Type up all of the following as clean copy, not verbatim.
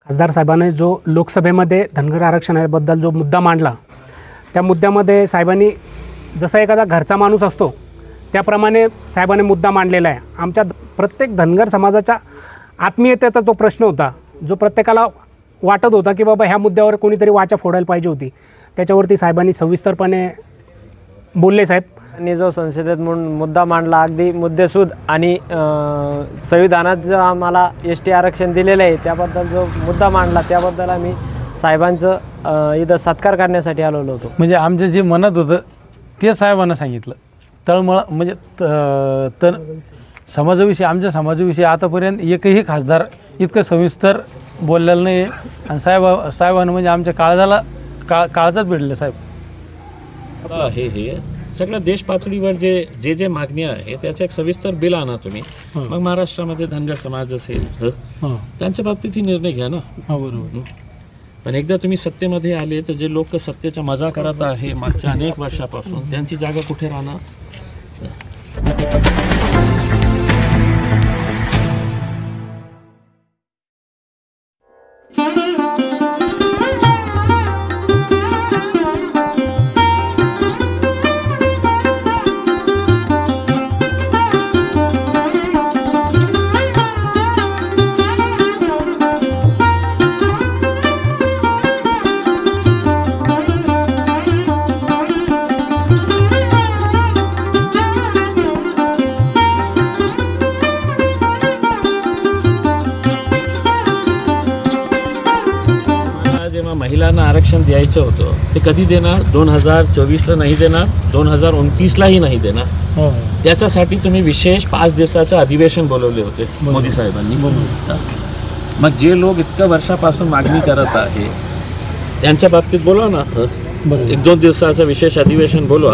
खासदार साहेबांनी जो लोकसभेमध्ये धनगर आरक्षणाबद्दल जो मुद्दा मांडला, त्या मुद्द्यामध्ये साहेबांनी जसा एखादा घरचा माणूस असतो त्याप्रमाणे साहेबांनी मुद्दा मांडलेला आहे। आमच्या प्रत्येक धनगर समाजाच्या आत्मीयतेचा तो प्रश्न होता, जो प्रत्येकाला वाटत होता की बाबा ह्या मुद्द्यावर कोणीतरी वाचा फोडायला पाहिजे होती। त्याच्यावरती साहेबांनी सविस्तरपणे बोलले। साहेबांनी जो संसदेत म्हणून मुद्दा मांडला, अगदी मुद्देसूद आणि संविधानात जो आम्हाला एसटी आरक्षण दिलेलं आहे त्याबद्दल जो मुद्दा मांडला, त्याबद्दल आम्ही साहेबांचं इथं सत्कार करण्यासाठी आलेलो होतो। म्हणजे आमचं जे मनात होतं ते साहेबांना सांगितलं। तळमळ म्हणजे तर समाजाविषयी, आमच्या समाजाविषयी आतापर्यंत एकही खासदार इतकं सविस्तर बोललेलं नाही आणि साहेबांना म्हणजे आमच्या काळजात भेटले साहेब। हे सगळ्या देश पातळीवर जे मागण्या आहे त्याचं एक सविस्तर बिल आणा तुम्ही, मग महाराष्ट्रामध्ये धनगर समाज असेल त्यांच्या बाबतीतही निर्णय घ्या ना। बरोबर। पण एकदा तुम्ही सत्तेमध्ये आले तर जे लोक सत्तेचा मजा करत आहे मागच्या अनेक वर्षापासून, त्यांची जागा कुठे राहणार? महिलांना आरक्षण द्यायचं होतं ते कधी देणार? 2024ला नाही देणार, 2029लाही नाही देणार। त्याच्यासाठी तुम्ही विशेष 5 दिवसाचं अधिवेशन बोलवले होते मोदी साहेबांनी। मग जे लोक इतक्या वर्षापासून मागणी करत आहे त्यांच्या बाबतीत बोलवा ना, 1-2 दिवसाचं विशेष अधिवेशन बोलवा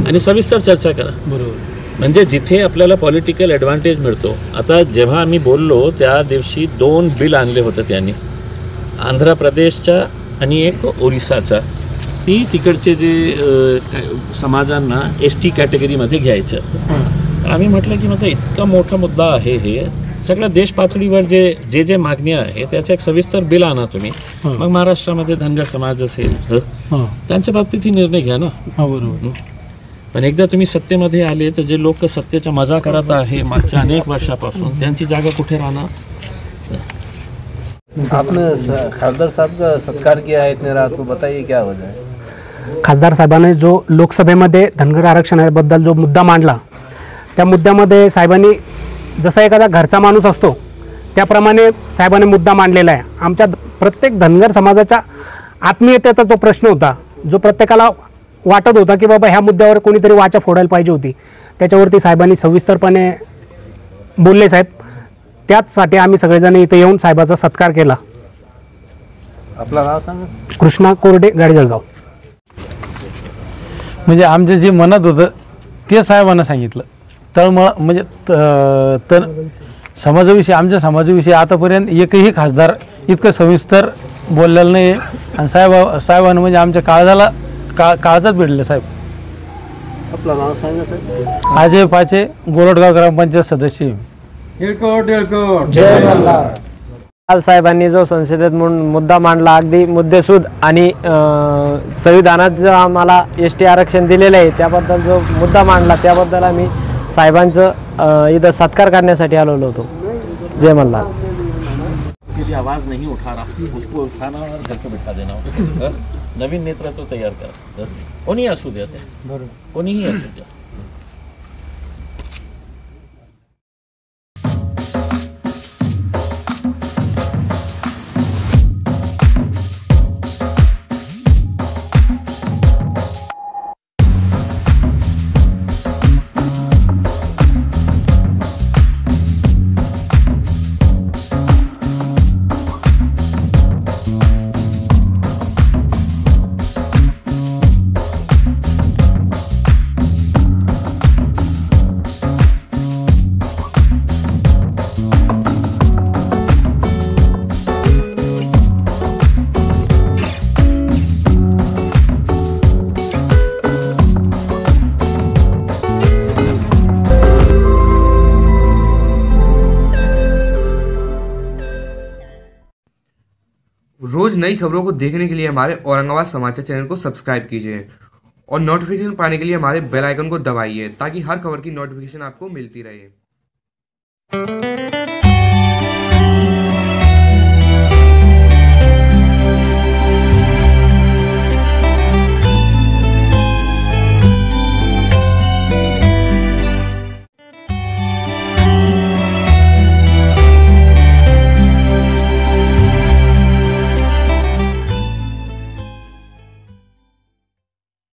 आणि सविस्तर चर्चा करा। बरोबर। म्हणजे जिथे आपल्याला पॉलिटिकल ॲडव्हान्टेज मिळतो। आता जेव्हा आम्ही बोललो त्या दिवशी 2 बिल आणले होते त्यांनी, आंध्र प्रदेशचा आणि एक ओरिसाचा, ती तिकडचे जे समाजांना एसटी कॅटेगरीमध्ये घ्यायचं। आम्ही म्हटलं की मग इतका मोठा मुद्दा आहे, हे सगळ्या देश पातळीवर जे मागण्या आहे त्याचं एक सविस्तर बिल आणा तुम्ही, मग महाराष्ट्रामध्ये धनगर समाज असेल त्यांच्या बाबतीतही निर्णय घ्या ना। बरोबर। पण एकदा तुम्ही सत्तेमध्ये आले तर जे लोक सत्तेचा मजा करत आहे मागच्या अनेक वर्षापासून, त्यांची जागा कुठे राहणार? आपने खासदार साहब का सत्कार किया है इतने रात को, बताइए क्या वजह है? खासदार साहेबांनी जो लोकसभेमध्ये धनगर आरक्षणाबद्दल जो मुद्दा मांडला, त्या मुद्द्यामध्ये साहेबांनी जसा एखादा घरचा माणूस असतो त्याप्रमाणे साहेबांनी मुद्दा मांडलेला आहे। आमच्या प्रत्येक धनगर समाजाच्या आत्मीयतेचा तो प्रश्न होता, जो प्रत्येकाला वाटत होता की बाबा ह्या मुद्द्यावर कोणीतरी वाचा फोडायला पाहिजे होती। त्याच्यावरती साहेबांनी सविस्तरपणे बोलले। साहेब त्याचसाठी आम्ही सगळेजण इथे येऊन साहेबाचा सत्कार केला। आपलं नाव सांगा? कृष्णा कोरडे, गाडी जळगाव। म्हणजे आमचं जे मनात होतं ते साहेबांना सांगितलं। तळमळ म्हणजे तर समाजाविषयी, आमच्या समाजाविषयी आतापर्यंत एकही खासदार इतकं सविस्तर बोललेलं नाही आणि साहेबांना म्हणजे आमच्या काळजात भेटले साहेब। आपलं नाव सांगा सर? अजय पाचे, गोरटगाव ग्रामपंचायत सदस्य। जय मल्हार। साहेबांनी जो संसदेत म्हणून मुद्दा मांडला, अगदी मुद्देसूद आणि संविधानात जो आम्हाला एसटी आरक्षण दिलेलं आहे त्याबद्दल जो मुद्दा मांडला, त्याबद्दल आम्ही साहेबांचं इथं सत्कार करण्यासाठी आलेलो होतो। जय मल्हार। आवाज नहीं उठा रहा, उसको उठाना और घर को बिठा देना। नवीन नेतृत्व तैयार करा, कोणीही असू द्या, कोणीही असू द्या। रोज नई खबरों को देखने के लिए हमारे औरंगाबाद समाचार चैनल को सब्सक्राइब कीजिए और नोटिफिकेशन पाने के लिए हमारे बेल आइकन को दबाइए ताकि हर खबर की नोटिफिकेशन आपको मिलती रहे।